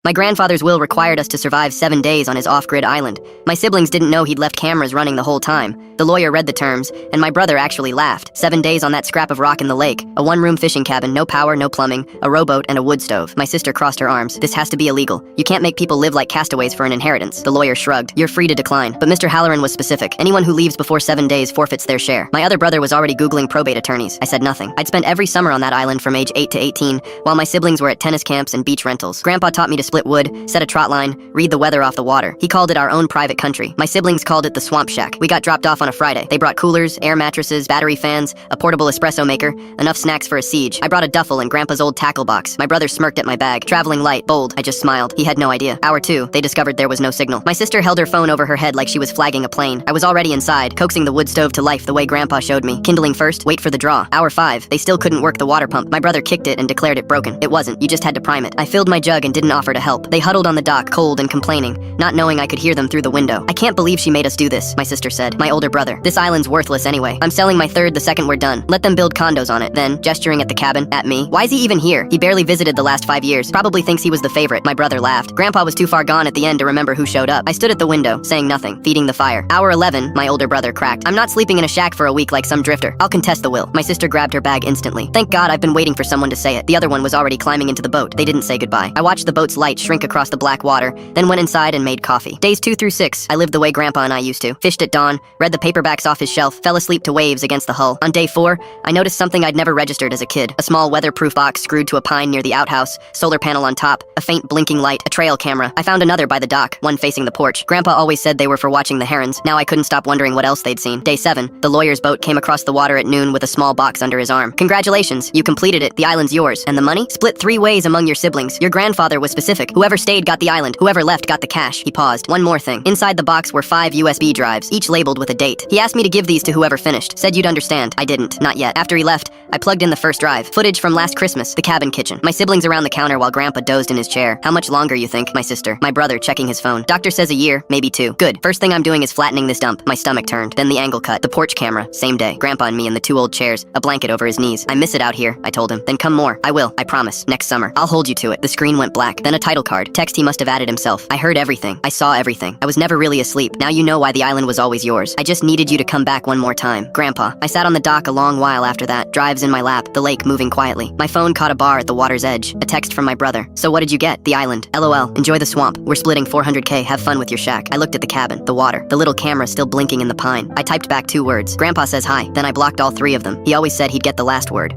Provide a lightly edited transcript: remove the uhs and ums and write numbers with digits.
My grandfather's will required us to survive 7 days on his off-grid island. My siblings didn't know he'd left cameras running the whole time. The lawyer read the terms, and my brother actually laughed. 7 days on that scrap of rock in the lake. A one-room fishing cabin, no power, no plumbing, a rowboat, and a wood stove. My sister crossed her arms. This has to be illegal. You can't make people live like castaways for an inheritance. The lawyer shrugged. You're free to decline. But Mr. Halloran was specific. Anyone who leaves before 7 days forfeits their share. My other brother was already Googling probate attorneys. I said nothing. I'd spent every summer on that island from age 8 to 18, while my siblings were at tennis camps and beach rentals. Grandpa taught me to split wood, set a trot line, read the weather off the water. He called it our own private country. My siblings called it the Swamp Shack. We got dropped off on a Friday. They brought coolers, air mattresses, battery fans, a portable espresso maker, enough snacks for a siege. I brought a duffel and Grandpa's old tackle box. My brother smirked at my bag. Traveling light, bold. I just smiled. He had no idea. Hour 2, they discovered there was no signal. My sister held her phone over her head like she was flagging a plane. I was already inside, coaxing the wood stove to life the way Grandpa showed me. Kindling first, wait for the draw. Hour 5, they still couldn't work the water pump. My brother kicked it and declared it broken. It wasn't. You just had to prime it. I filled my jug and didn't offer to help. They huddled on the dock, cold and complaining, not knowing I could hear them through the window. I can't believe she made us do this, my sister said. My older brother. This island's worthless anyway. I'm selling my third the second we're done. Let them build condos on it. Then, gesturing at the cabin, at me. Why's he even here? He barely visited the last 5 years. Probably thinks he was the favorite. My brother laughed. Grandpa was too far gone at the end to remember who showed up. I stood at the window, saying nothing, feeding the fire. Hour 11, my older brother cracked. I'm not sleeping in a shack for a week like some drifter. I'll contest the will. My sister grabbed her bag instantly. Thank God I've been waiting for someone to say it. The other one was already climbing into the boat. They didn't say goodbye. I watched the boat's light shrink across the black water, then went inside and made coffee. Days 2 through 6, I lived the way Grandpa and I used to. Fished at dawn, read the paperbacks off his shelf, fell asleep to waves against the hull. On day 4, I noticed something I'd never registered as a kid. A small weatherproof box screwed to a pine near the outhouse, solar panel on top, a faint blinking light, a trail camera. I found another by the dock, one facing the porch. Grandpa always said they were for watching the herons. Now I couldn't stop wondering what else they'd seen. Day 7, the lawyer's boat came across the water at noon with a small box under his arm. Congratulations, you completed it. The island's yours. And the money? Split 3 ways among your siblings. Your grandfather was specific. Whoever stayed got the island. Whoever left got the cash. He paused. One more thing. Inside the box were 5 USB drives, each labeled with a date. He asked me to give these to whoever finished. Said you'd understand. I didn't. Not yet. After he left, I plugged in the first drive. Footage from last Christmas, the cabin kitchen. My siblings around the counter while Grandpa dozed in his chair. How much longer, you think? My sister. My brother checking his phone. Doctor says a year, maybe 2. Good. First thing I'm doing is flattening this dump. My stomach turned. Then the angle cut. The porch camera. Same day. Grandpa and me in the 2 old chairs. A blanket over his knees. I miss it out here, I told him. Then come more. I will. I promise. Next summer. I'll hold you to it. The screen went black. Then a title card. Text he must have added himself. I heard everything. I saw everything. I was never really asleep. Now you know why the island was always yours. I just needed you to come back one more time. Grandpa. I sat on the dock a long while after that. Drives in my lap. The lake moving quietly. My phone caught a bar at the water's edge. A text from my brother. So what did you get? The island. LOL. Enjoy the swamp. We're splitting 400K. Have fun with your shack. I looked at the cabin. The water. The little camera still blinking in the pine. I typed back 2 words. Grandpa says hi. Then I blocked all 3 of them. He always said he'd get the last word.